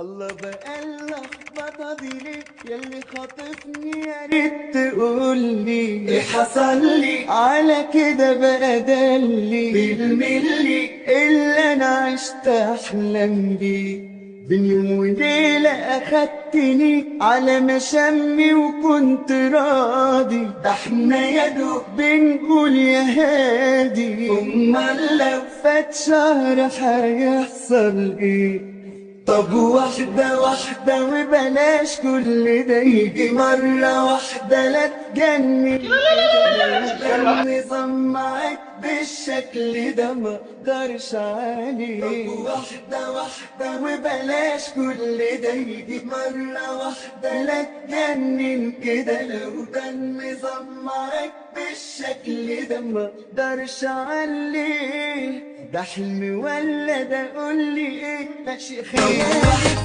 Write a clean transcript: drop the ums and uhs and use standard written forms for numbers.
الله بقى اللخبطة دي ليه ياللي خاطفني؟ يا ريت تقولي ايه حصل لي على كده بقى دلي بالملي اللي انا عشت احلم بيه. بين يوم وليلة اخدتني على مشامي وكنت راضي، ده احنا يا دوب بنقول يا هادي، امال لو فات شهر هيحصل ايه؟ طب واحدة واحدة وبلاش كل ده يجي مرة واحدة، لا تجنن كده النظام معاك بالشكل ده ما اقدرش عليه. طب واحدة واحدة وبلاش كل ده يجي مرة واحدة، لا تجنن كده لو ده النظام معاك بالشكل ده ما اقدرش عليه. ده حلم ولا ده قولي ايه؟ ماشي خيال.